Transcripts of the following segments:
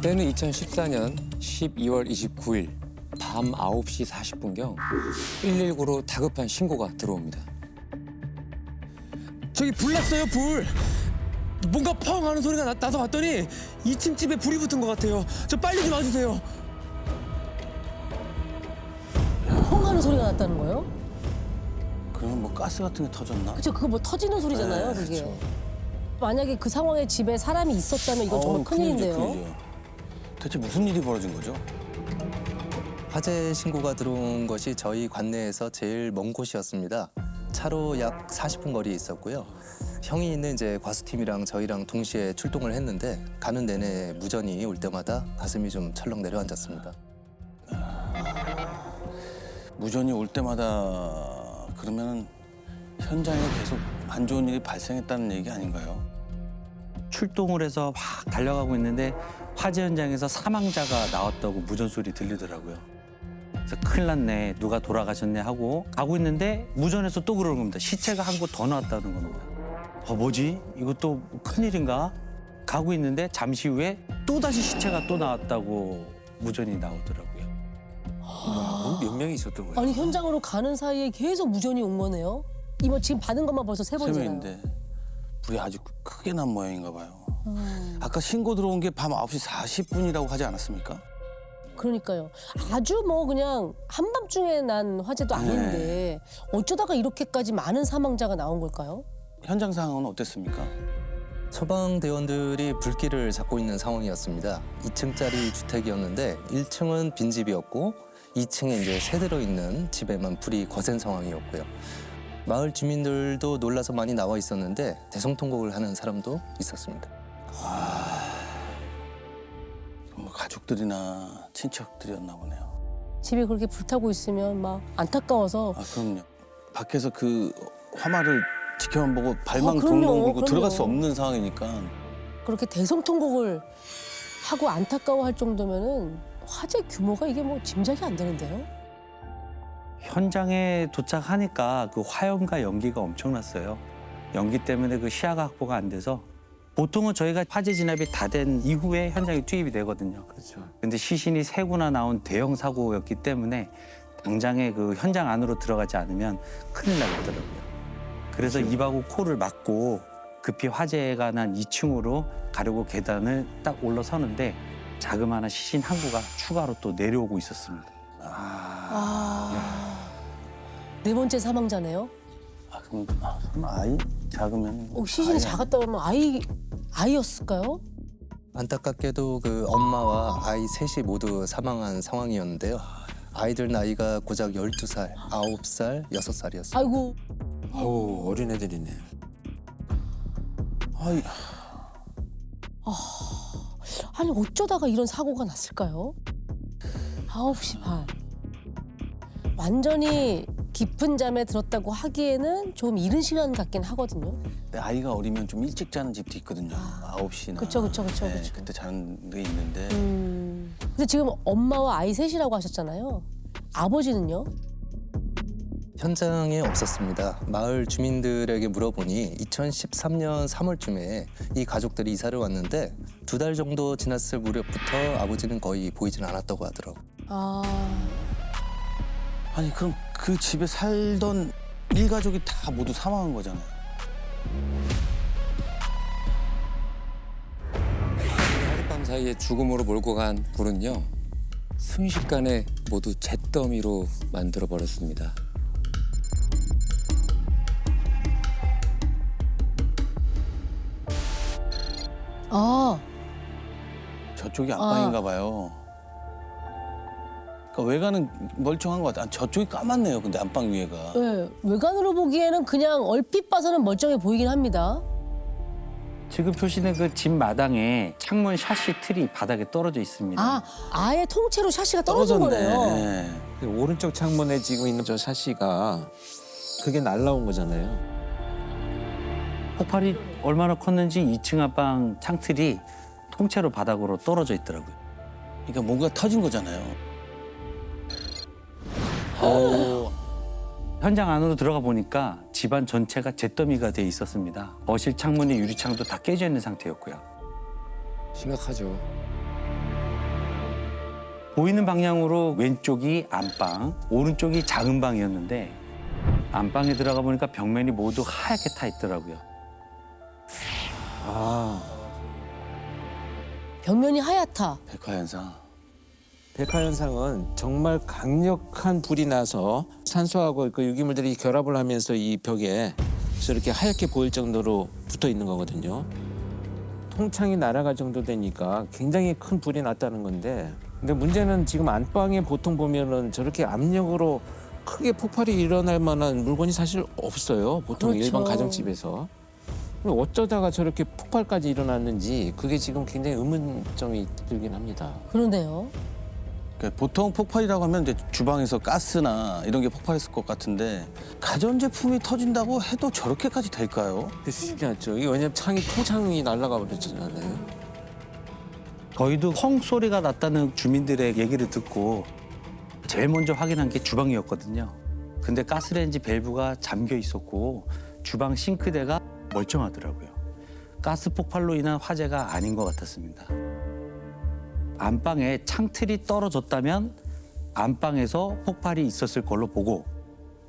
때는 2014년 12월 29일 밤 9시 40분경 119로 다급한 신고가 들어옵니다. 저기 불 났어요, 불. 뭔가 펑 하는 소리가 나서 봤더니 2층 집에 불이 붙은 것 같아요. 저 빨리 좀 와주세요. 펑 하는 소리가 났다는 거예요? 그러면 뭐 가스 같은 게 터졌나? 그쵸, 그거 뭐 터지는 소리잖아요, 네, 그게. 그쵸. 만약에 그 상황에 집에 사람이 있었다면 이건 정말 큰일인데요. 큰일이죠. 대체 무슨 일이 벌어진 거죠? 화재 신고가 들어온 것이 저희 관내에서 제일 먼 곳이었습니다. 차로 약 40분 거리에 있었고요. 형이 있는 이제 과수팀이랑 저희랑 동시에 출동을 했는데 가는 내내 무전이 올 때마다 가슴이 좀 철렁 내려앉았습니다. 무전이 올 때마다 그러면 현장에 계속 안 좋은 일이 발생했다는 얘기 아닌가요? 출동을 해서 막 달려가고 있는데 화재 현장에서 사망자가 나왔다고 무전 소리 들리더라고요. 그래서 큰일 났네, 누가 돌아가셨네 하고 가고 있는데 무전에서 또 그러는 겁니다. 시체가 한 곳 더 나왔다는 겁니다. 뭐지? 이것도 큰일인가? 가고 있는데 잠시 후에 또다시 시체가 또 나왔다고 무전이 나오더라고요. 몇 명이 있었던 거예요? 아니, 현장으로 가는 사이에 계속 무전이 온 거네요? 이거 지금 받은 것만 벌써 세 세 번이잖아요. 명인데 불이 아주 크게 난 모양인가 봐요. 아까 신고 들어온 게 밤 9시 40분이라고 하지 않았습니까? 그러니까요. 아주 뭐 그냥 한밤중에 난 화재도 아닌데 어쩌다가 이렇게까지 많은 사망자가 나온 걸까요? 현장 상황은 어땠습니까? 소방대원들이 불길을 잡고 있는 상황이었습니다. 2층짜리 주택이었는데 1층은 빈집이었고 2층에 이제 새 들어있는 집에만 불이 거센 상황이었고요. 마을 주민들도 놀라서 많이 나와 있었는데 대성통곡을 하는 사람도 있었습니다. 뭐 가족들이나 친척들이었나 보네요. 집이 그렇게 불타고 있으면 막 안타까워서 아 그럼요. 밖에서 그 화마를 지켜만 보고 발망 그럼요, 동동 굴고 그럼요. 들어갈 수 없는 상황이니까. 그렇게 대성통곡을 하고 안타까워할 정도면은 화재 규모가 이게 뭐 짐작이 안 되는데요? 현장에 도착하니까 그 화염과 연기가 엄청났어요. 연기 때문에 그 시야가 확보가 안 돼서 보통은 저희가 화재 진압이 다 된 이후에 현장에 투입이 되거든요. 그렇죠. 근데 시신이 세 구나 나온 대형 사고였기 때문에 당장에 그 현장 안으로 들어가지 않으면 큰일 나더라고요. 그래서 입하고 코를 막고 급히 화재가 난 2층으로 가려고 계단을 딱 올라서는데 자그마한 시신 한 구가 추가로 또 내려오고 있었습니다. 네 번째 사망자네요. 그럼 설마 아이 작으면 시신이 아이 작았다 그러면 아이였을까요? 안타깝게도 그 엄마와 아이 셋이 모두 사망한 상황이었는데요. 아이들 나이가 고작 12살, 9살, 6살이었습니다. 아이고. 어우, 어린애들이네. 아이 아니 어쩌다가 이런 사고가 났을까요? 9시 반. 완전히 깊은 잠에 들었다고 하기에는 좀 이른 시간 같긴 하거든요. 근데 아이가 어리면 좀 일찍 자는 집도 있거든요. 9시나. 그쵸. 그때 자는 데 있는데 근데 지금 엄마와 아이 셋이라고 하셨잖아요. 아버지는요? 현장에 없었습니다. 마을 주민들에게 물어보니 2013년 3월쯤에 이 가족들이 이사를 왔는데 2달 정도 지났을 무렵부터 아버지는 거의 보이진 않았다고 하더라고요. 아니 그럼 그 집에 살던 일가족이 다 모두 사망한 거잖아요. 하룻밤 사이에 죽음으로 몰고 간 불은요, 순식간에 모두 잿더미로 만들어 버렸습니다. 저쪽이 안방인가 봐요. 그러니까 외관은 멀쩡한 것 같아. 저쪽이 까맣네요. 근데 안방 위에가. 네, 외관으로 보기에는 그냥 얼핏 봐서는 멀쩡해 보이긴 합니다. 지금 표시된 그 집 마당에 창문 샤시 틀이 바닥에 떨어져 있습니다. 아예 통째로 샤시가 떨어진 거네요. 네. 오른쪽 창문에 지금 있는 저 샤시가 그게 날라온 거잖아요. 폭발이 얼마나 컸는지 2층 안방 창틀이 통째로 바닥으로 떨어져 있더라고요. 그러니까 뭔가 터진 거잖아요. 현장 안으로 들어가 보니까 집안 전체가 잿더미가 돼 있었습니다. 거실 창문의 유리창도 다 깨져 있는 상태였고요. 심각하죠. 보이는 방향으로 왼쪽이 안방, 오른쪽이 작은 방이었는데 안방에 들어가 보니까 벽면이 모두 하얗게 타 있더라고요. 아, 벽면이 하얗다. 백화현상. 백화 현상은 정말 강력한 불이 나서 산소하고 그 유기물들이 결합을 하면서 이 벽에 저렇게 하얗게 보일 정도로 붙어 있는 거거든요. 통창이 날아갈 정도 되니까 굉장히 큰 불이 났다는 건데, 근데 문제는 지금 안방에 보통 보면은 저렇게 압력으로 크게 폭발이 일어날 만한 물건이 사실 없어요. 보통 그렇죠. 일반 가정집에서. 근데 어쩌다가 저렇게 폭발까지 일어났는지 그게 지금 굉장히 의문점이 들긴 합니다. 그러네요. 그러니까 보통 폭발이라고 하면 이제 주방에서 가스나 이런 게 폭발했을 것 같은데 가전제품이 터진다고 해도 저렇게까지 될까요? 그게 쉽지 않죠. 이게 왜냐면 통창이 날아가 버렸잖아요. 저희도 펑 소리가 났다는 주민들의 얘기를 듣고 제일 먼저 확인한 게 주방이었거든요. 근데 가스레인지 밸브가 잠겨 있었고 주방 싱크대가 멀쩡하더라고요. 가스 폭발로 인한 화재가 아닌 것 같았습니다. 안방에 창틀이 떨어졌다면 안방에서 폭발이 있었을 걸로 보고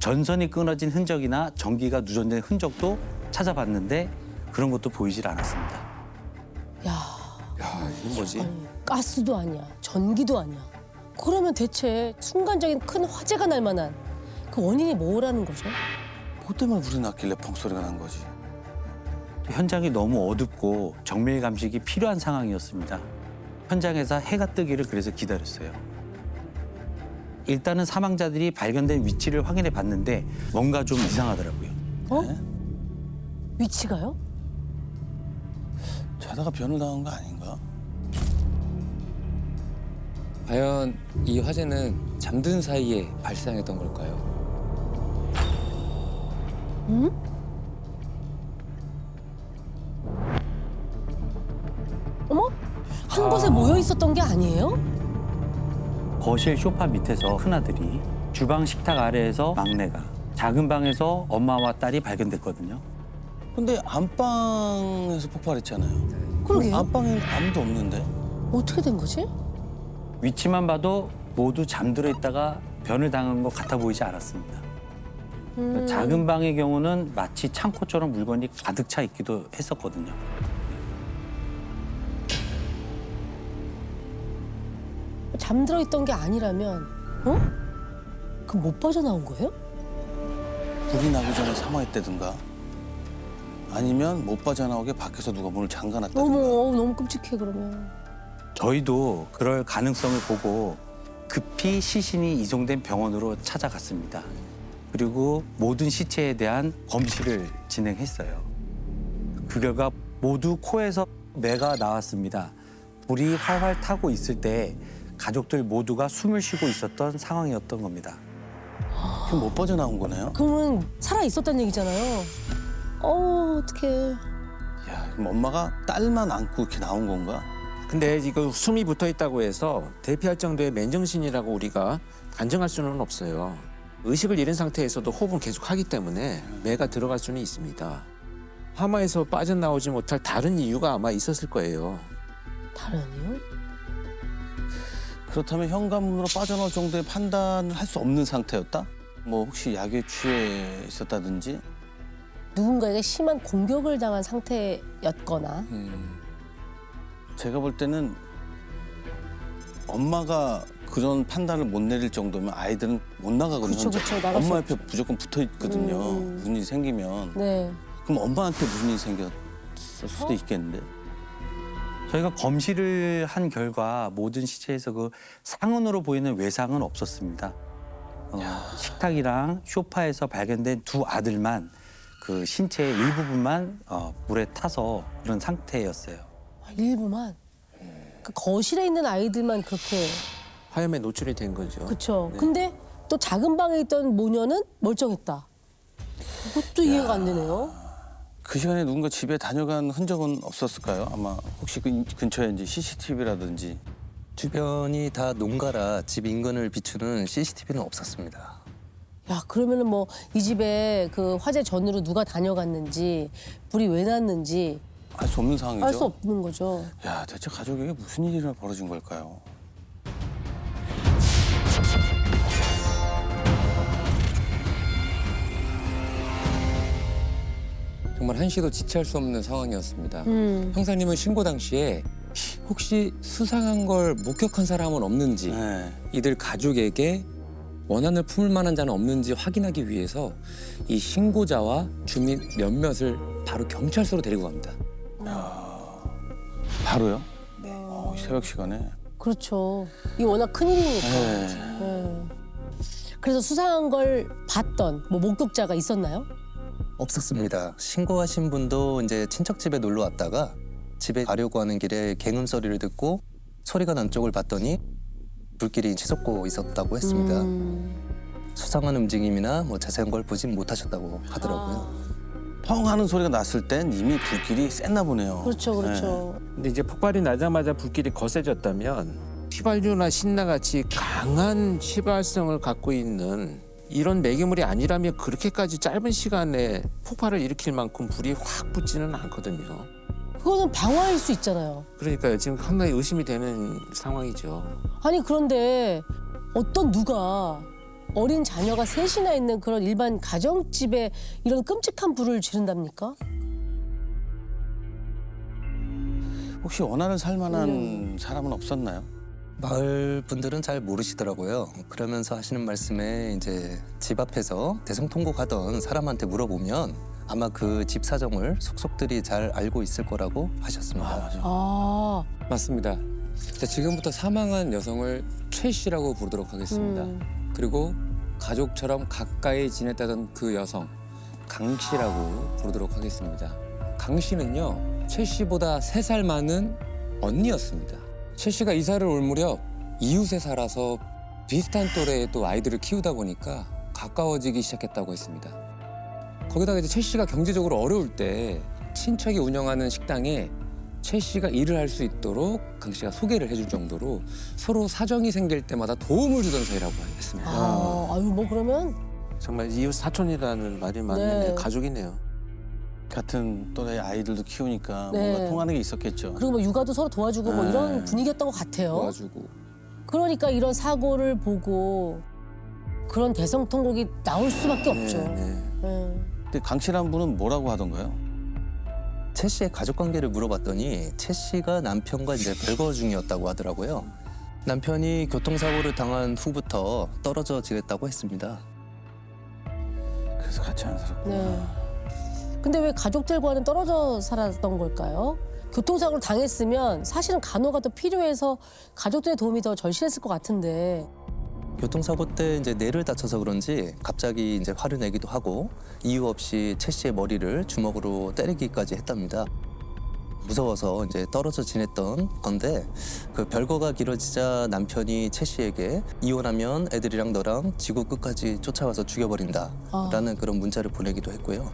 전선이 끊어진 흔적이나 전기가 누전된 흔적도 찾아봤는데 그런 것도 보이질 않았습니다. 야, 야, 이건 뭐지? 아니, 가스도 아니야, 전기도 아니야. 그러면 대체 순간적인 큰 화재가 날 만한 그 원인이 뭐라는 거죠? 뭐 때문에 불이 났길래 펑 소리가 난 거지? 현장이 너무 어둡고 정밀 감식이 필요한 상황이었습니다. 현장에서 해가 뜨기를 그래서 기다렸어요. 일단은 사망자들이 발견된 위치를 확인해 봤는데 뭔가 좀 이상하더라고요. 어? 위치가요? 자다가 변을 당한 거 아닌가? 과연 이 화재는 잠든 사이에 발생했던 걸까요? 응? 어머? 한 곳에 모여 있었던 게 아니에요? 거실 소파 밑에서 큰아들이, 주방 식탁 아래에서 막내가, 작은 방에서 엄마와 딸이 발견됐거든요. 근데 안방에서 폭발했잖아요. 그러게요. 안방에는 아무도 없는데? 어떻게 된 거지? 위치만 봐도 모두 잠들어 있다가 변을 당한 것 같아 보이지 않았습니다. 작은 방의 경우는 마치 창고처럼 물건이 가득 차 있기도 했었거든요. 잠들어 있던 게 아니라면, 어? 그럼 못 빠져나온 거예요? 불이 나기 전에 사망했다든가 아니면 못 빠져나오게 밖에서 누가 문을 잠가놨다든가. 어머, 너무 끔찍해 그러면. 저희도 그럴 가능성을 보고 급히 시신이 이송된 병원으로 찾아갔습니다. 그리고 모든 시체에 대한 검시를 진행했어요. 그 결과 모두 코에서 매가 나왔습니다. 불이 활활 타고 있을 때 가족들 모두가 숨을 쉬고 있었던 상황이었던 겁니다. 그럼 못 빠져나온 거네요? 그러면 살아 있었단 얘기잖아요. 어떡해. 야, 그럼 엄마가 딸만 안고 이렇게 나온 건가? 근데 이거 숨이 붙어 있다고 해서 대피할 정도의 맨정신이라고 우리가 단정할 수는 없어요. 의식을 잃은 상태에서도 호흡은 계속 하기 때문에 매가 들어갈 수는 있습니다. 하마에서 빠져나오지 못할 다른 이유가 아마 있었을 거예요. 다른 이유? 그렇다면 현관문으로 빠져나올 정도의 판단을 할 수 없는 상태였다? 뭐 혹시 약에 취해 있었다든지? 누군가에게 심한 공격을 당한 상태였거나. 제가 볼 때는 엄마가 그런 판단을 못 내릴 정도면 아이들은 못 나가거든요. 그쵸, 그쵸. 나갈 수 엄마 옆에 무조건 붙어 있거든요. 무슨 일이 생기면. 네. 그럼 엄마한테 무슨 일이 생겼을 수도 있겠는데. 저희가 검시를 한 결과 모든 시체에서 그 상흔으로 보이는 외상은 없었습니다. 식탁이랑 소파에서 발견된 두 아들만 그 신체의 일부분만 물에 타서 그런 상태였어요. 일부만. 그 거실에 있는 아이들만 그렇게. 화염에 노출이 된 거죠. 그쵸. 네. 근데 또 작은 방에 있던 모녀는 멀쩡했다. 그것도 이해가 안 되네요. 그 시간에 누군가 집에 다녀간 흔적은 없었을까요? 아마 혹시 그 근처에 이제 CCTV라든지. 주변이 다 농가라 집 인근을 비추는 CCTV는 없었습니다. 야, 그러면은 뭐 이 집에 그 화재 전후로 누가 다녀갔는지, 불이 왜 났는지 알 수 없는 상황이죠. 알 수 없는 거죠. 야, 대체 가족에게 무슨 일이 벌어진 걸까요? 정말 한시도 지체할 수 없는 상황이었습니다. 형사님은 신고 당시에 혹시 수상한 걸 목격한 사람은 없는지 네. 이들 가족에게 원한을 품을 만한 자는 없는지 확인하기 위해서 이 신고자와 주민 몇몇을 바로 경찰서로 데리고 갑니다. 바로요? 새벽 시간에. 그렇죠. 이 워낙 큰일이니까. 네. 네. 그래서 수상한 걸 봤던 뭐 목격자가 있었나요? 없었습니다. 신고하신 분도 이제 친척 집에 놀러 왔다가 집에 가려고 하는 길에 갱음 소리를 듣고 소리가 난 쪽을 봤더니 불길이 치솟고 있었다고 했습니다. 수상한 움직임이나 뭐 자세한 걸 보진 못하셨다고 하더라고요. 펑 하는 소리가 났을 땐 이미 불길이 셌나 보네요. 그렇죠, 그렇죠. 근데 이제 폭발이 나자마자 불길이 거세졌다면 휘발유나 신나같이 강한 휘발성을 갖고 있는 이런 매개물이 아니라면 그렇게까지 짧은 시간에 폭발을 일으킬 만큼 불이 확 붙지는 않거든요. 그거는 방화일 수 있잖아요. 그러니까요. 지금 상당히 의심이 되는 상황이죠. 아니 그런데 어떤 누가 어린 자녀가 셋이나 있는 그런 일반 가정집에 이런 끔찍한 불을 지른답니까? 혹시 원한을 살 만한 사람은 없었나요? 마을 분들은 잘 모르시더라고요. 그러면서 하시는 말씀에 이제 집 앞에서 대성통곡하던 사람한테 물어보면 아마 그 집 사정을 속속들이 잘 알고 있을 거라고 하셨습니다. 아, 맞습니다. 자, 지금부터 사망한 여성을 최 씨라고 부르도록 하겠습니다. 그리고 가족처럼 가까이 지냈다던 그 여성 강 씨라고 부르도록 하겠습니다. 강 씨는요 최 씨보다 3살 많은 언니였습니다. 최 씨가 이사를 올 무렵 이웃에 살아서 비슷한 또래의 또 아이들을 키우다 보니까 가까워지기 시작했다고 했습니다. 거기다가 이제 최 씨가 경제적으로 어려울 때 친척이 운영하는 식당에 최 씨가 일을 할 수 있도록 강 씨가 소개를 해줄 정도로 서로 사정이 생길 때마다 도움을 주던 사이라고 했습니다. 아유 뭐 그러면 정말 이웃 사촌이라는 말이 맞는데 네. 가족이네요. 같은 또래 아이들도 키우니까 네. 뭔가 통하는 게 있었겠죠. 그리고 뭐 육아도 서로 도와주고 뭐 네. 이런 분위기였던 것 같아요. 도와주고. 그러니까 이런 사고를 보고 그런 대성통곡이 나올 수밖에 없죠. 네. 네. 근데 강 씨란 분은 뭐라고 하던가요? 최 씨의 가족 관계를 물어봤더니 최 씨가 남편과 이제 별거 중이었다고 하더라고요. 남편이 교통사고를 당한 후부터 떨어져 지냈다고 했습니다. 그래서 같이 안 살았구나. 네. 근데 왜 가족들과는 떨어져 살았던 걸까요? 교통사고를 당했으면 사실은 간호가 더 필요해서 가족들의 도움이 더 절실했을 것 같은데. 교통사고 때 이제 뇌를 다쳐서 그런지 갑자기 이제 화를 내기도 하고 이유 없이 최 씨의 머리를 주먹으로 때리기까지 했답니다. 무서워서 이제 떨어져 지냈던 건데 그 별거가 길어지자 남편이 최 씨에게 이혼하면 애들이랑 너랑 지구 끝까지 쫓아와서 죽여버린다라는 그런 문자를 보내기도 했고요.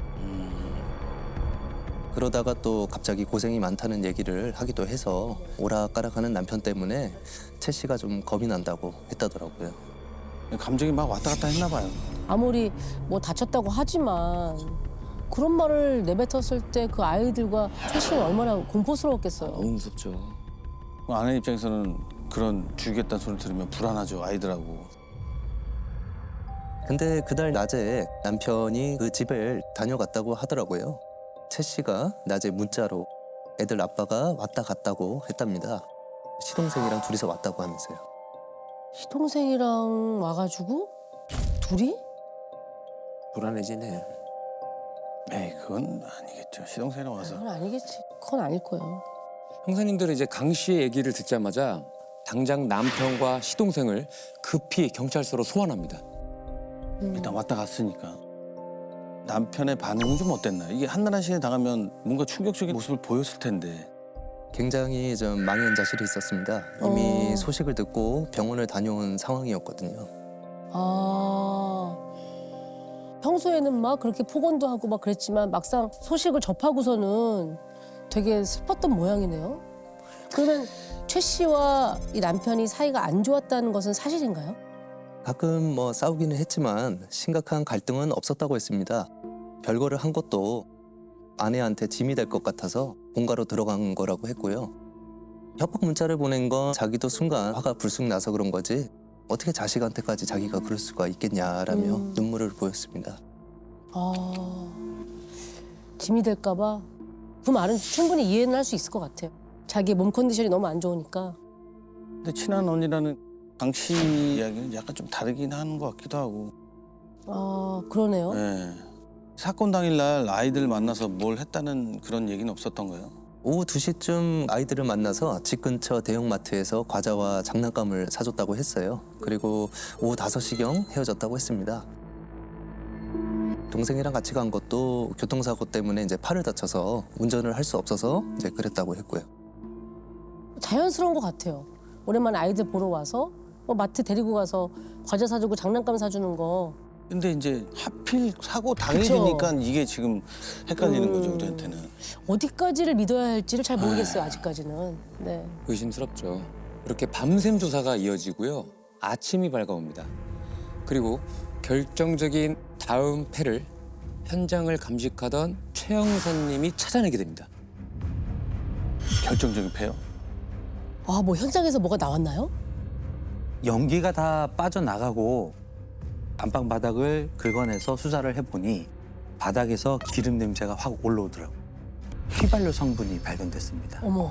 그러다가 또 갑자기 고생이 많다는 얘기를 하기도 해서 오락가락하는 남편 때문에 최 씨가 좀 겁이 난다고 했다더라고요. 감정이 막 왔다 갔다 했나 봐요. 아무리 뭐 다쳤다고 하지만 그런 말을 내뱉었을 때 그 아이들과 최 씨는 얼마나 공포스러웠겠어요. 너무 무섭죠. 아내 입장에서는 그런 죽이겠다는 소리 들으면 불안하죠, 아이들하고. 근데 그날 낮에 남편이 그 집을 다녀갔다고 하더라고요. 최 씨가 낮에 문자로 애들 아빠가 왔다 갔다고 했답니다. 시동생이랑 둘이서 왔다고 하면서요. 시동생이랑 와가지고 둘이? 불안해지네. 에이, 그건 아니겠죠. 시동생이랑 와서. 그건 아니겠지. 그건 아닐 거예요. 형사님들은 이제 강 씨의 얘기를 듣자마자 당장 남편과 시동생을 급히 경찰서로 소환합니다. 일단 왔다 갔으니까. 남편의 반응은 좀 어땠나요? 이게 한나라 씨에 당하면 뭔가 충격적인 모습을 보였을 텐데. 굉장히 좀 망연자실이 있었습니다. 이미 소식을 듣고 병원을 다녀온 상황이었거든요. 아. 평소에는 막 그렇게 폭언도 하고 막 그랬지만 막상 소식을 접하고서는 되게 슬펐던 모양이네요. 그러면 최 씨와 이 남편이 사이가 안 좋았다는 것은 사실인가요? 가끔 뭐 싸우기는 했지만 심각한 갈등은 없었다고 했습니다. 별거를 한 것도 아내한테 짐이 될 것 같아서 본가로 들어간 거라고 했고요. 협박 문자를 보낸 건 자기도 순간 화가 불쑥 나서 그런 거지 어떻게 자식한테까지 자기가 그럴 수가 있겠냐라며 눈물을 보였습니다. 아, 짐이 될까봐 그 말은 충분히 이해는 할 수 있을 것 같아요. 자기 몸 컨디션이 너무 안 좋으니까. 근데 친한 언니라는 강 씨 이야기는 약간 좀 다르긴 하는 것 같기도 하고. 아, 그러네요. 네. 사건 당일날 아이들 만나서 뭘 했다는 그런 얘기는 없었던 거예요? 오후 2시쯤 아이들을 만나서 집 근처 대형마트에서 과자와 장난감을 사줬다고 했어요. 그리고 오후 5시경 헤어졌다고 했습니다. 동생이랑 같이 간 것도 교통사고 때문에 이제 팔을 다쳐서 운전을 할 수 없어서 이제 그랬다고 했고요. 자연스러운 것 같아요. 오랜만에 아이들 보러 와서 뭐 마트 데리고 가서 과자 사주고 장난감 사주는 거. 근데 이제 하필 사고 당일이니까 이게 지금 헷갈리는 거죠, 우리한테는. 어디까지를 믿어야 할지를 잘 모르겠어요, 아직까지는. 네. 의심스럽죠. 이렇게 밤샘 조사가 이어지고요. 아침이 밝아옵니다. 그리고 결정적인 다음 패를 현장을 감식하던 최영선님이 찾아내게 됩니다. 결정적인 패요? 아, 뭐 현장에서 뭐가 나왔나요? 연기가 다 빠져나가고 안방 바닥을 긁어내서 수사를 해보니 바닥에서 기름 냄새가 확 올라오더라고요. 휘발유 성분이 발견됐습니다. 어머.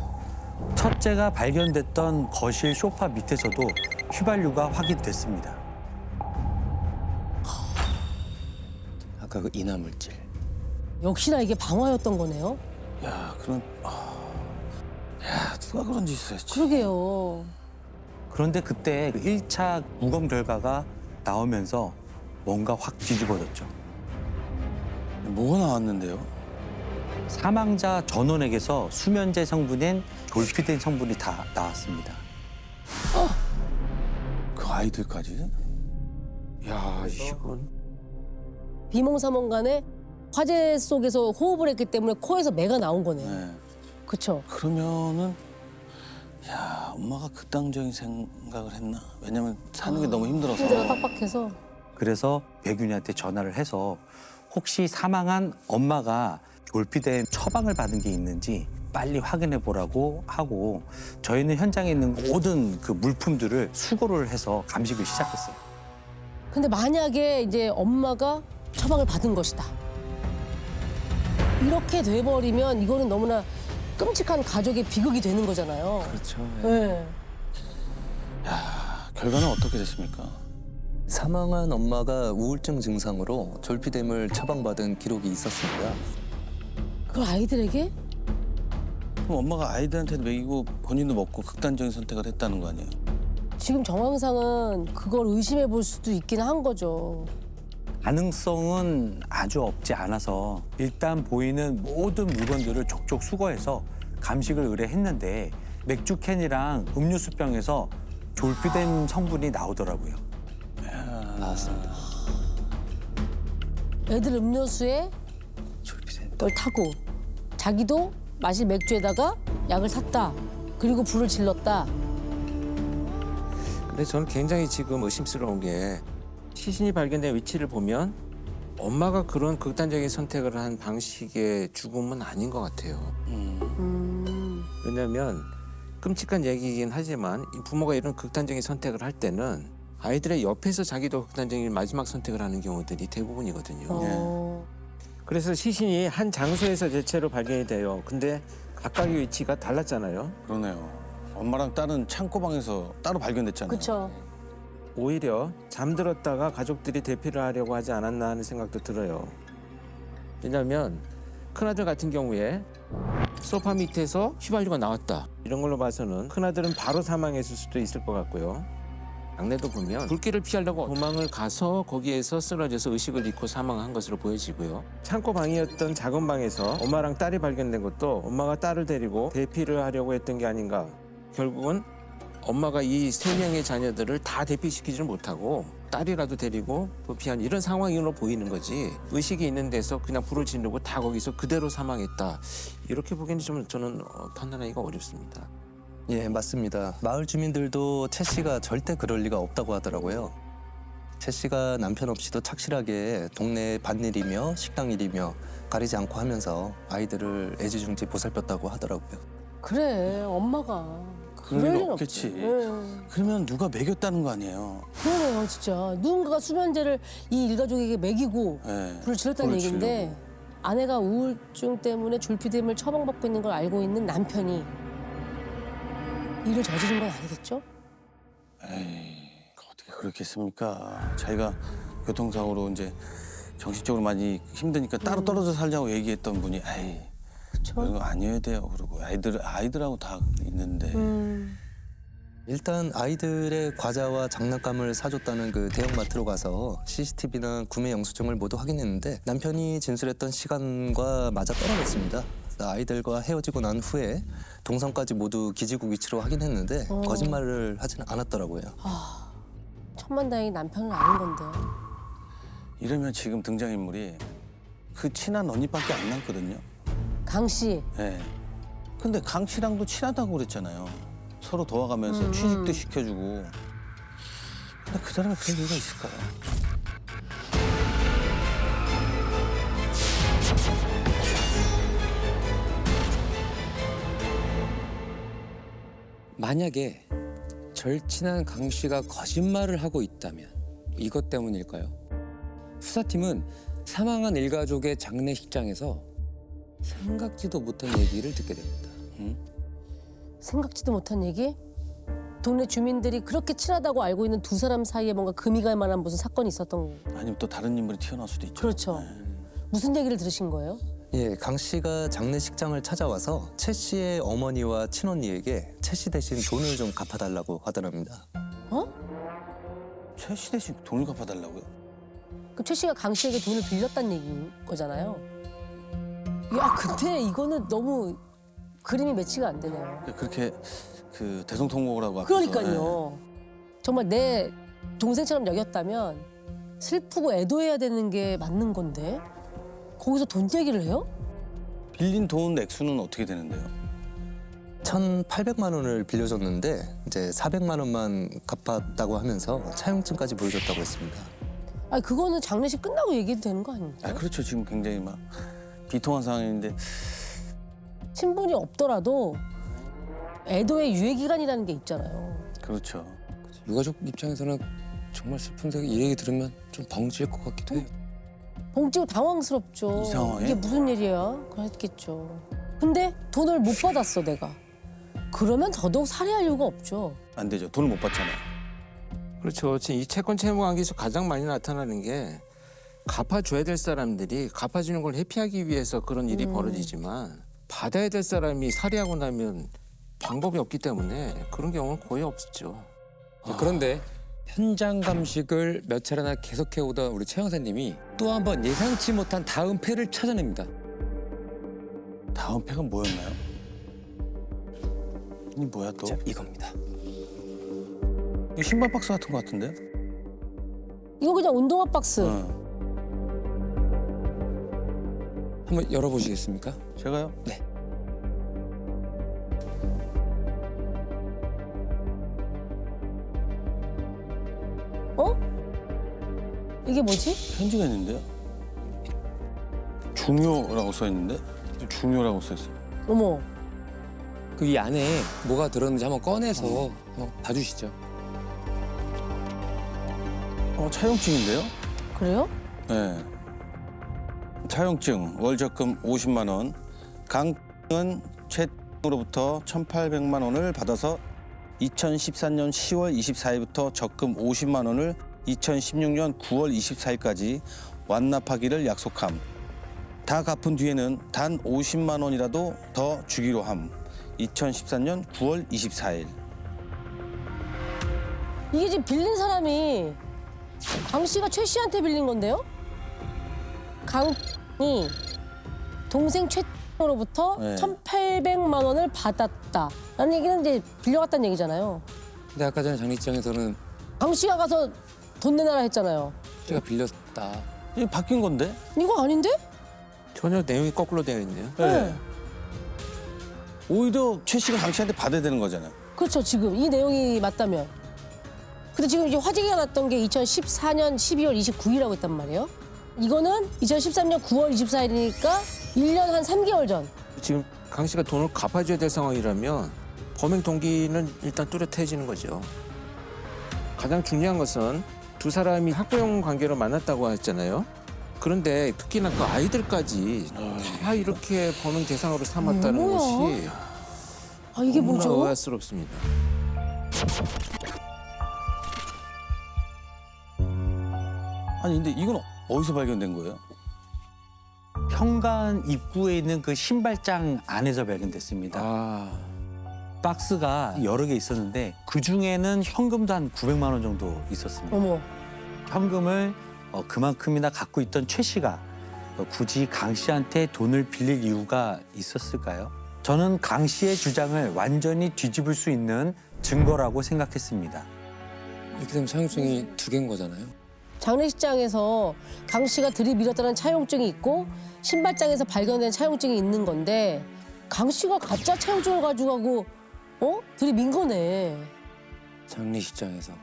첫째가 발견됐던 거실 소파 밑에서도 휘발유가 확인됐습니다. 아까 그 인화물질. 역시나 이게 방화였던 거네요. 야, 그럼 야, 누가 그런 짓을 했지? 그러게요. 그런데 그때 그 1차 무검 결과가 나오면서 뭔가 확 뒤집어졌죠. 뭐가 나왔는데요? 사망자 전원에게서 수면제 성분인 졸피뎀 성분이 다 나왔습니다. 그 아이들까지? 야, 이건 비몽사몽간에 화재 속에서 호흡을 했기 때문에 코에서 매가 나온 거네요. 네. 그쵸? 그러면은 야, 엄마가 극단적인 생각을 했나? 왜냐면 사는 게 너무 힘들어서. 힘들어 빡빡해서. 그래서 백윤이한테 전화를 해서 혹시 사망한 엄마가 졸피뎀 처방을 받은 게 있는지 빨리 확인해 보라고 하고 저희는 현장에 있는 모든 그 물품들을 수거를 해서 감식을 시작했어요. 근데 만약에 이제 엄마가 처방을 받은 것이다. 이렇게 돼버리면 이거는 너무나 끔찍한 가족의 비극이 되는 거잖아요. 그렇죠. 네. 결과는 어떻게 됐습니까? 사망한 엄마가 우울증 증상으로 졸피뎀을 처방받은 기록이 있었습니다. 그 아이들에게? 그럼 엄마가 아이들한테 먹이고 본인도 먹고 극단적인 선택을 했다는 거 아니에요? 지금 정황상은 그걸 의심해 볼 수도 있긴 한 거죠. 가능성은 아주 없지 않아서 일단 보이는 모든 물건들을 족족 수거해서 감식을 의뢰했는데 맥주 캔이랑 음료수병에서 졸피뎀 성분이 나오더라고요. 나왔습니다. 애들 음료수에 졸피뎀. 그걸 타고 자기도 마실 맥주에다가 약을 샀다. 그리고 불을 질렀다. 근데 저는 굉장히 지금 의심스러운 게 시신이 발견된 위치를 보면 엄마가 그런 극단적인 선택을 한 방식의 죽음은 아닌 것 같아요. 왜냐하면 끔찍한 얘기이긴 하지만 이 부모가 이런 극단적인 선택을 할 때는 아이들의 옆에서 자기도 극단적인 마지막 선택을 하는 경우들이 대부분이거든요. 어. 그래서 시신이 한 장소에서 대체로 발견이 돼요. 근데 각각의 위치가 달랐잖아요. 그러네요. 엄마랑 딸은 창고방에서 따로 발견됐잖아요. 그쵸. 오히려 잠들었다가 가족들이 대피를 하려고 하지 않았나 하는 생각도 들어요. 왜냐하면 큰아들 같은 경우에 소파 밑에서 휘발유가 나왔다. 이런 걸로 봐서는 큰아들은 바로 사망했을 수도 있을 것 같고요. 막내도 보면 불길을 피하려고 도망을 가서 거기에서 쓰러져서 의식을 잃고 사망한 것으로 보여지고요. 창고 방이었던 작은 방에서 엄마랑 딸이 발견된 것도 엄마가 딸을 데리고 대피를 하려고 했던 게 아닌가. 결국은 엄마가 이 3명의 자녀들을 다 대피시키지는 못하고 딸이라도 데리고 도피한 이런 상황으로 보이는 거지. 의식이 있는 데서 그냥 불을 지르고 다 거기서 그대로 사망했다. 이렇게 보기에는 좀 저는 판단하기가 어렵습니다. 예, 맞습니다. 마을 주민들도 채 씨가 절대 그럴 리가 없다고 하더라고요. 채 씨가 남편 없이도 착실하게 동네 밭일이며 식당 일이며 가리지 않고 하면서 아이들을 애지중지 보살폈다고 하더라고요. 그래, 엄마가 그럴 그럴 리가 리는 없겠지. 없지. 네. 그러면 누가 매겼다는 거 아니에요. 그러네요, 진짜. 누군가가 수면제를 이 일가족에게 먹이고 네. 불을 질렀다는 불을 얘기인데 지르고. 아내가 우울증 때문에 졸피뎀을 처방받고 있는 걸 알고 있는 남편이 일을 저지른 건 아니겠죠? 어떻게 그렇겠습니까? 자기가 교통사고로 이제 정신적으로 많이 힘드니까 따로 떨어져 살자고 얘기했던 분이 에이 그런 거 아니어야 돼요. 그러고 아이들하고 다 있는데 일단 아이들의 과자와 장난감을 사줬다는 그 대형마트로 가서 CCTV나 구매 영수증을 모두 확인했는데 남편이 진술했던 시간과 맞아 떨어졌습니다. 그래서 아이들과 헤어지고 난 후에 동선까지 모두 기지국 위치로 확인했는데 거짓말을 하지는 않았더라고요. 천만다행히 남편은 아닌 건데. 이러면 지금 등장인물이 그 친한 언니밖에 안 남거든요. 강 씨. 네. 근데 강 씨랑도 친하다고 그랬잖아요. 서로 도와가면서 취직도 시켜주고. 근데 그 사람이 그럴 이유가 있을까요? 만약에 절친한 강 씨가 거짓말을 하고 있다면 이것 때문일까요? 수사팀은 사망한 일가족의 장례식장에서 생각지도 못한 얘기를 듣게 됩니다. 생각지도 못한 얘기? 동네 주민들이 그렇게 친하다고 알고 있는 두 사람 사이에 뭔가 금이 갈 만한 무슨 사건이 있었던 거. 아니면 또 다른 인물이 튀어나올 수도 있죠. 그렇죠. 무슨 얘기를 들으신 거예요? 예, 강 씨가 장례식장을 찾아와서 최 씨의 어머니와 친언니에게 최 씨 대신 돈을 좀 갚아달라고 하더랍니다. 어? 최 씨 대신 돈을 갚아달라고요? 그 최 씨가 강 씨에게 돈을 빌렸다는 얘기인 거잖아요. 야, 근데 이거는 너무 그림이 매치가 안 되네요. 그렇게 그 대성통곡을 하고 그러니까요. 정말 내 동생처럼 여겼다면 슬프고 애도해야 되는 게 맞는 건데 거기서 돈 얘기를 해요? 빌린 돈 액수는 어떻게 되는데요? 1,800만 원을 빌려줬는데 이제 400만 원만 갚았다고 하면서 차용증까지 보여줬다고 했습니다. 아니 그거는 장례식 끝나고 얘기해도 되는 거 아닙니까? 아 그렇죠. 지금 굉장히 막 비통한 상황인데 친분이 없더라도 애도의 유예 기간이라는 게 있잖아요. 그렇죠. 유가족 입장에서는 정말 슬픈데 이 얘기 들으면 좀 벙찔 것 같기도 해요. 봉지고 당황스럽죠. 이 상황에? 이게 무슨 일이야? 그랬겠죠. 근데 돈을 못 받았어 내가. 그러면 더더욱 살해할 이유가 없죠. 안 되죠. 돈을 못 받잖아요. 그렇죠. 지금 이 채권 채무 관계에서 가장 많이 나타나는 게 갚아줘야 될 사람들이 갚아주는 걸 회피하기 위해서 그런 일이 벌어지지만 받아야 될 사람이 살해하고 나면 방법이 없기 때문에 그런 경우는 거의 없죠. 그런데 현장 감식을 몇 차례나 계속해오던 우리 최 형사님이 또 한 번 예상치 못한 다음 패를 찾아냅니다. 다음 패가 뭐였나요? 이 뭐야 또? 자, 이겁니다. 이 신발 박스 같은 거 같은데? 이거 그냥 운동화 박스. 한번 열어보시겠습니까? 제가요? 네. 어? 이게 뭐지? 편지가 있는데요? 중요라고 써 있는데? 중요라고 써 있어요. 어머. 그 이 안에 뭐가 들었는지 한번 꺼내서 한번 봐주시죠. 차용증인데요? 그래요? 네. 차용증 월적금 50만 원. 강은 최로부터 1,800만 원을 받아서 2014년 10월 24일부터 적금 50만 원을 2016년 9월 24일까지 완납하기를 약속함. 다 갚은 뒤에는 단 50만 원이라도 더 주기로 함. 2014년 9월 24일. 이게 지금 빌린 사람이 강 씨가 최 씨한테 빌린 건데요? 강이 동생 최로부터 네. 1,800만 원을 받았다라는 얘기는 이제 빌려갔다는 얘기잖아요. 근데 아까 전에 장례식장에서는 강 씨가 가서 돈 내놔라 했잖아요. 제가 빌렸다. 이게 바뀐 건데? 이거 아닌데? 전혀 내용이 거꾸로 되어 있네요. 네. 오히려 최 씨가 강 씨한테 받아야 되는 거잖아요. 그렇죠. 지금 이 내용이 맞다면. 근데 지금 이제 화제가 났던 게 2014년 12월 29일이라고 했단 말이에요. 이거는 2013년 9월 24일이니까 1년 한 3개월 전. 지금 강 씨가 돈을 갚아줘야 될 상황이라면 범행 동기는 일단 뚜렷해지는 거죠. 가장 중요한 것은 두 사람이 학부형 관계로 만났다고 했잖아요. 그런데 특히나 그 아이들까지 다 이렇게 범행 대상으로 삼았다는 뭐야? 것이 아 이게 너무나 뭐죠? 의아스럽습니다. 아니 근데 이건 어디서 발견된 거예요? 현관 입구에 있는 그 신발장 안에서 발견됐습니다. 아, 박스가 여러 개 있었는데 그 중에는 현금도 한 900만 원 정도 있었습니다. 어머. 현금을 그만큼이나 갖고 있던 최 씨가 굳이 강 씨한테 돈을 빌릴 이유가 있었을까요? 저는 강 씨의 주장을 완전히 뒤집을 수 있는 증거라고 생각했습니다. 이렇게 되면 차용증이 두 개인 거잖아요. 장례식장에서 강 씨가 들이밀었다는 차용증이 있고 신발장에서 발견된 차용증이 있는 건데 강 씨가 가짜 차용증을 가지고 가고 들이민 거네. 장례식장에서.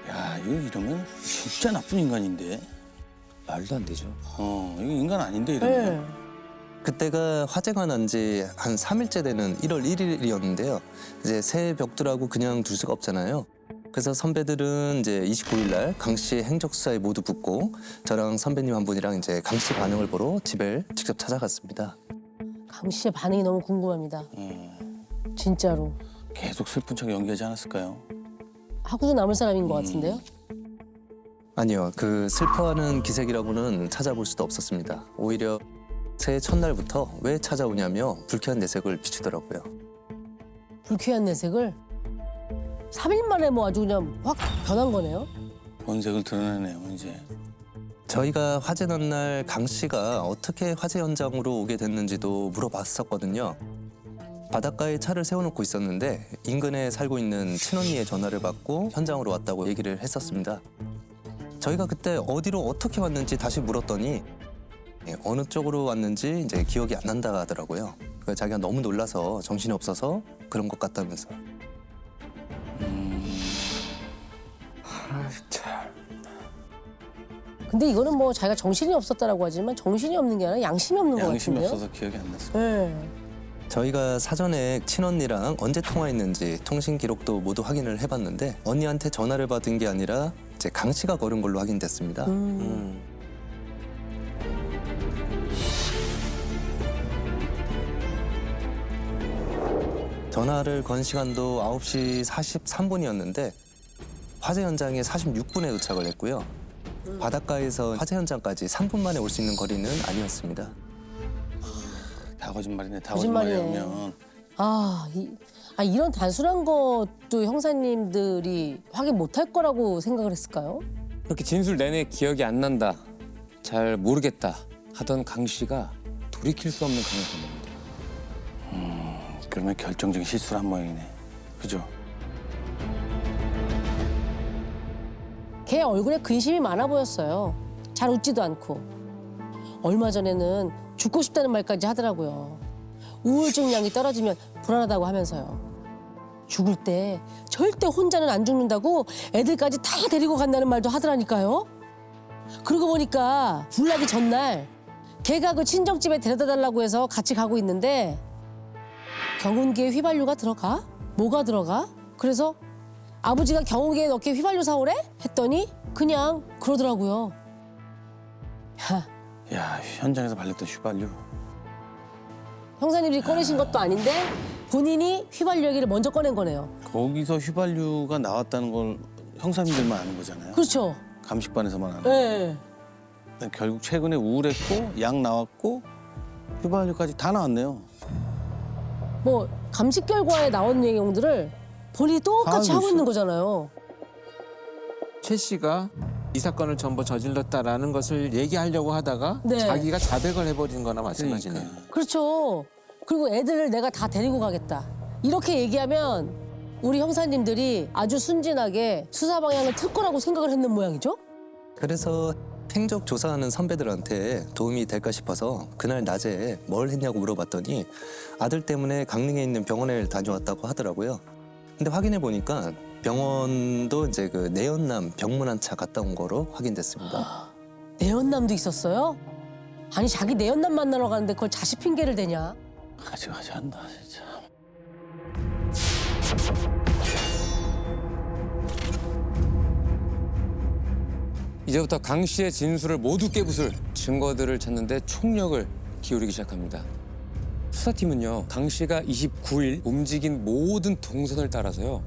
야 이거 이러면 진짜 나쁜 인간인데. 말도 안 되죠. 이거 인간 아닌데 이러면. 네. 그때가 화재가 난 지 한 3일째 되는 1월 1일이었는데요. 이제 새 벽두라고 그냥 둘 수가 없잖아요. 그래서 선배들은 이제 29일 날 강 씨의 행적 수사에 모두 붙고 저랑 선배님 한 분이랑 이제 강 씨 반응을 보러 집을 직접 찾아갔습니다. 강 씨의 반응이 너무 궁금합니다. 진짜로. 계속 슬픈 척 연기하지 않았을까요? 하고도 남을 사람인 것 같은데요? 아니요, 그 슬퍼하는 기색이라고는 찾아볼 수도 없었습니다. 오히려 새해 첫날부터 왜 찾아오냐며 불쾌한 내색을 비추더라고요. 불쾌한 내색을 3일 만에 뭐 아주 그냥 확 변한 거네요. 본색을 드러내네요 이제. 저희가 화재 난 날 강 씨가 어떻게 화재 현장으로 오게 됐는지도 물어봤었거든요. 바닷가에 차를 세워놓고 있었는데 인근에 살고 있는 친언니의 전화를 받고 현장으로 왔다고 얘기를 했었습니다. 저희가 그때 어디로 어떻게 왔는지 다시 물었더니 어느 쪽으로 왔는지 이제 기억이 안 난다 하더라고요. 자기가 너무 놀라서 정신이 없어서 그런 것 같다면서. 근데 이거는 뭐 자기가 정신이 없었다라고 하지만 정신이 없는 게 아니라 양심이 없는 것 양심이 같은데요? 없어서 기억이 안 났어. 네. 저희가 사전에 친언니랑 언제 통화했는지 통신 기록도 모두 확인을 해봤는데 언니한테 전화를 받은 게 아니라 이제 강 씨가 걸은 걸로 확인됐습니다. 전화를 건 시간도 9시 43분이었는데 화재 현장에 46분에 도착을 했고요. 바닷가에서 화재 현장까지 3분 만에 올 수 있는 거리는 아니었습니다. 다 거짓말이네. 다 거짓말이네. 거짓말이면. 이런 단순한 것도 형사님들이 확인 못할 거라고 생각을 했을까요? 그렇게 진술 내내 기억이 안 난다, 잘 모르겠다 하던 강 씨가 돌이킬 수 없는 강을 건넵니다. 그러면 결정적인 실수를 한 모양이네. 그죠? 걔 얼굴에 근심이 많아 보였어요. 잘 웃지도 않고. 얼마 전에는 죽고 싶다는 말까지 하더라고요. 우울증량이 떨어지면 불안하다고 하면서요. 죽을 때 절대 혼자는 안 죽는다고 애들까지 다 데리고 간다는 말도 하더라니까요. 그러고 보니까 불나기 전날 걔가 그 친정집에 데려다 달라고 해서 같이 가고 있는데 경운기에 휘발유가 들어가? 뭐가 들어가? 그래서 아버지가 경운기에 넣게 휘발유 사오래? 했더니 그냥 그러더라고요. 야 현장에서 발렸던 휘발유. 형사님들이 꺼내신 것도 아닌데 본인이 휘발유 얘기를 먼저 꺼낸 거네요. 거기서 휘발유가 나왔다는 걸 형사님들만 아는 거잖아요. 그렇죠. 감식반에서만 아는. 네. 결국 최근에 우울했고 약 나왔고 휘발유까지 다 나왔네요. 뭐 감식 결과에 나온 내용들을 본인이 똑같이 다 알고 하고 있는 거잖아요. 최 씨가 이 사건을 전부 저질렀다라는 것을 얘기하려고 하다가 네. 자기가 자백을 해버린 거나 마찬가지네요. 그러니까. 그렇죠. 그리고 애들을 내가 다 데리고 가겠다. 이렇게 얘기하면 우리 형사님들이 아주 순진하게 수사 방향을 틀 거라고 생각을 했는 모양이죠? 그래서 행적 조사하는 선배들한테 도움이 될까 싶어서 그날 낮에 뭘 했냐고 물어봤더니 아들 때문에 강릉에 있는 병원에 다녀왔다고 하더라고요. 근데 확인해 보니까 병원도 이제 그 내연남 병문 차 갔다 온 거로 확인됐습니다. 내연남도 있었어요? 아니 자기 내연남 만나러 가는데 그걸 자식 핑계를 대냐? 가지 한다 진짜. 이제부터 강 씨의 진술을 모두 깨부술 증거들을 찾는데 총력을 기울이기 시작합니다. 수사팀은요, 강 씨가 29일 움직인 모든 동선을 따라서요,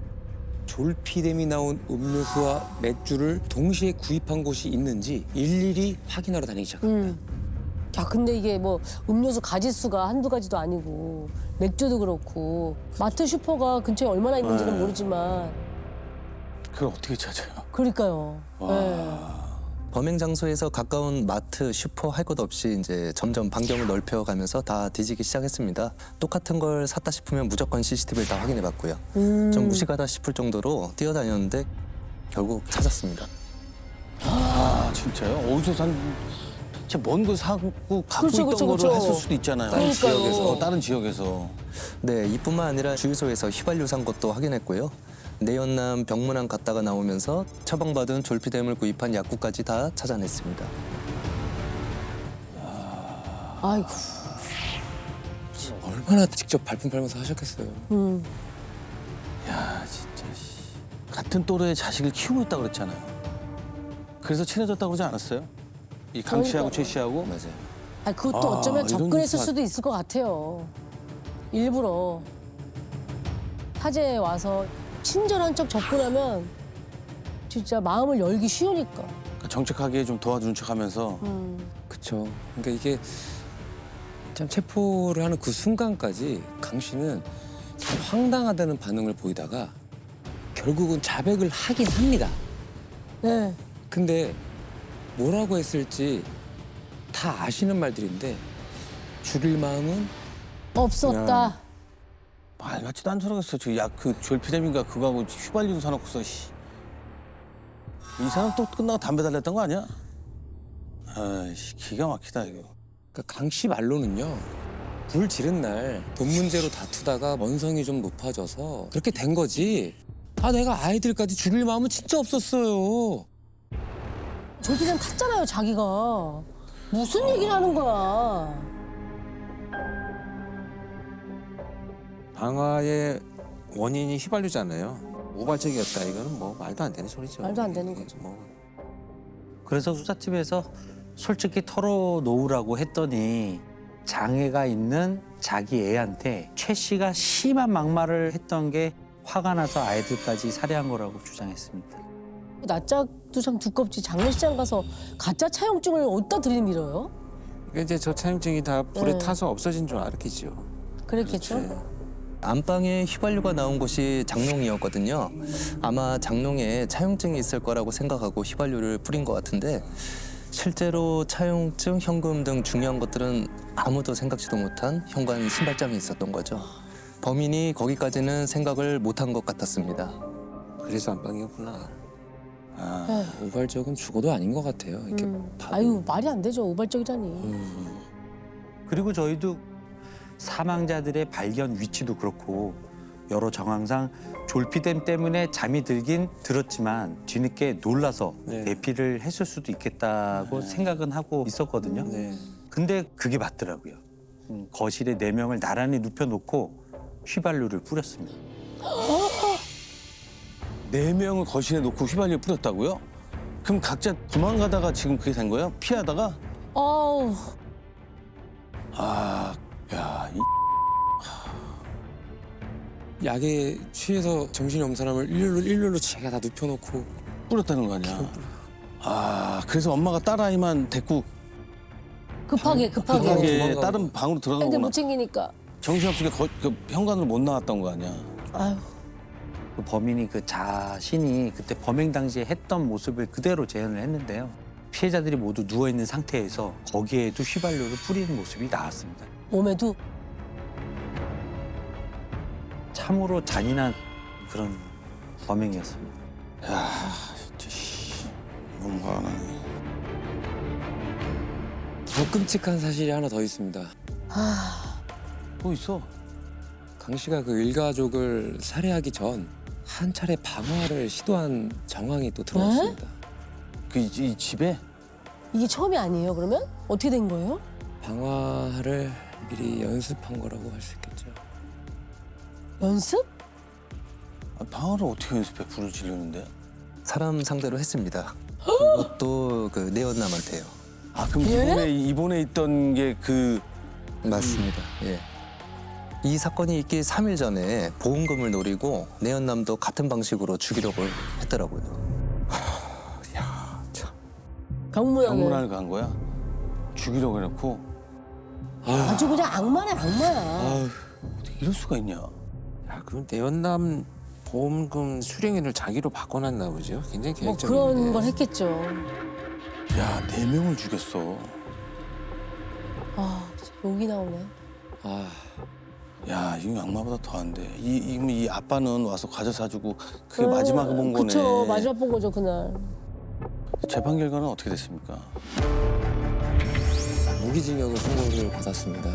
졸피뎀이 나온 음료수와 맥주를 동시에 구입한 곳이 있는지 일일이 확인하러 다니기 시작합니다. 야, 근데 이게 뭐 음료수 가지수가 한두 가지도 아니고 맥주도 그렇고 마트 슈퍼가 근처에 얼마나 있는지는 모르지만 그걸 어떻게 찾아요? 그러니까요. 네. 범행 장소에서 가까운 마트, 슈퍼 할 것 없이 이제 점점 반경을 넓혀가면서 다 뒤지기 시작했습니다. 똑같은 걸 샀다 싶으면 무조건 CCTV를 다 확인해봤고요. 좀 무식하다 싶을 정도로 뛰어다녔는데 결국 찾았습니다. 아 진짜요? 어디서 산? 진짜 먼 거 사고 갖고 그렇죠, 있던 그렇죠, 거를 그렇죠. 했을 수도 있잖아요. 다른 지역에서. 다른 지역에서. 네, 이뿐만 아니라 주유소에서 휘발유 산 것도 확인했고요. 내연남 병문안 갔다가 나오면서 처방받은 졸피뎀을 구입한 약국까지 다 찾아냈습니다. 아이고. 얼마나 직접 발품 팔면서 하셨겠어요. 야 진짜 같은 또래의 자식을 키우고 있다 그랬잖아요. 그래서 친해졌다고 그러지 않았어요? 이 강 씨하고 그러니까요. 최 씨하고. 맞아요. 아, 그것도 아, 어쩌면 이런 접근했을 수가- 수도 있을 것 같아요. 일부러 화재에 와서 친절한 척 접근하면 진짜 마음을 열기 쉬우니까. 그러니까 정책하기에 좀 도와주는 척하면서 그쵸. 그러니까 이게 참 체포를 하는 그 순간까지 강 씨는 참 황당하다는 반응을 보이다가 결국은 자백을 하긴 합니다. 네. 근데 뭐라고 했을지 다 아시는 말들인데 죽일 마음은 없었다. 말 같지도 않은 소리 했어. 그 졸피뎀인가 그거하고 휘발유도 사놓고서 씨. 이 사람 또 끝나고 담배 달랬던 거 아니야? 아이씨 기가 막히다 이거. 그러니까 강 씨 말로는요. 불 지른 날 돈 문제로 다투다가 원성이 좀 높아져서 그렇게 된 거지. 아 내가 아이들까지 죽일 마음은 진짜 없었어요. 졸피뎀 탔잖아요, 자기가. 무슨 얘기를 하는 거야. 방화의 원인이 휘발유잖아요. 우발적이었다 이거는 뭐 말도 안 되는 소리죠. 말도 안 되는 거죠. 뭐. 그래서 수사팀에서 솔직히 털어놓으라고 했더니 장애가 있는 자기 애한테 최 씨가 심한 막말을 했던 게 화가 나서 아이들까지 살해한 거라고 주장했습니다. 낯짝도 참 두껍지. 장례식장 가서 가짜 차용증을 어디다 들이밀어요? 그러니까 이제 저 차용증이 다 불에 네. 타서 없어진 줄 알았겠죠. 그랬겠죠? 안방에 휘발유가 나온 곳이 장롱이었거든요. 아마 장롱에 차용증이 있을 거라고 생각하고 휘발유를 뿌린 것 같은데 실제로 차용증, 현금 등 중요한 것들은 아무도 생각지도 못한 현관 신발장에 있었던 거죠. 범인이 거기까지는 생각을 못한 것 같았습니다. 그래서 안방이었구나. 우발적은 죽어도 아닌 것 같아요. 이렇게 아유, 말이 안 되죠. 우발적이라니. 그리고 저희도 사망자들의 발견 위치도 그렇고 여러 정황상 졸피뎀 때문에 잠이 들긴 들었지만 뒤늦게 놀라서 네. 내피를 했을 수도 있겠다고 생각은 하고 있었거든요. 네. 근데 그게 맞더라고요. 거실에 4명을 나란히 눕혀놓고 휘발유를 뿌렸습니다. 4명을 거실에 놓고 휘발유 뿌렸다고요? 그럼 각자 도망가다가 지금 그게 된 거예요? 피하다가? 어우, 야, 약에 취해서 정신이 없는 사람을 일렬로 제가 다 눕혀놓고 뿌렸다는 거 아니야? 그래서 엄마가 딸아이만 데리고 급하게. 급하게 도망가고. 다른 방으로 애들 들어가거나 못 챙기니까. 정신없으니까 그 현관으로 못 나왔던 거 아니야? 아유, 그 범인이 그 자신이 그때 범행 당시에 했던 모습을 그대로 재현을 했는데요. 피해자들이 모두 누워있는 상태에서 거기에도 휘발유를 뿌리는 모습이 나왔습니다. 몸에도. 참으로 잔인한 그런 범행이었습니다. 너무 화가 나네. 더 끔찍한 사실이 하나 더 있습니다. 또 있어? 강 씨가 그 일가족을 살해하기 전 한 차례 방화를 시도한 정황이 또 들어왔습니다. 이 집에? 이게 처음이 아니에요, 그러면? 어떻게 된 거예요? 방화를 미리 연습한 거라고 할 수 있겠죠. 연습? 방어를 어떻게 연습해? 불을 지르는데? 사람 상대로 했습니다. 그것도 그 내연남한테요. 아 그럼 예? 이번에 있던 게 그 맞습니다. 예. 이 사건이 있기 3일 전에 보험금을 노리고 내연남도 같은 방식으로 죽이려고 했더라고요. 경무원을 병문안을 간 거야? 죽이려고 해놓고 아주 그냥 악마네 악마야. 아휴 어떻게 이럴 수가 있냐? 야, 그럼 내연남 보험금 수령인을 자기로 바꿔놨나 보죠. 굉장히 뭐 계획적이네. 그런 걸 했겠죠. 야 4명을 죽였어. 아 욕이 나오네. 아, 야 이거 악마보다 더한데. 이 아빠는 와서 과자 사주고 그게 마지막에 본 거네. 그쵸 마지막 본 거죠 그날. 재판 결과는 어떻게 됐습니까? 무기징역을 선고를 받았습니다.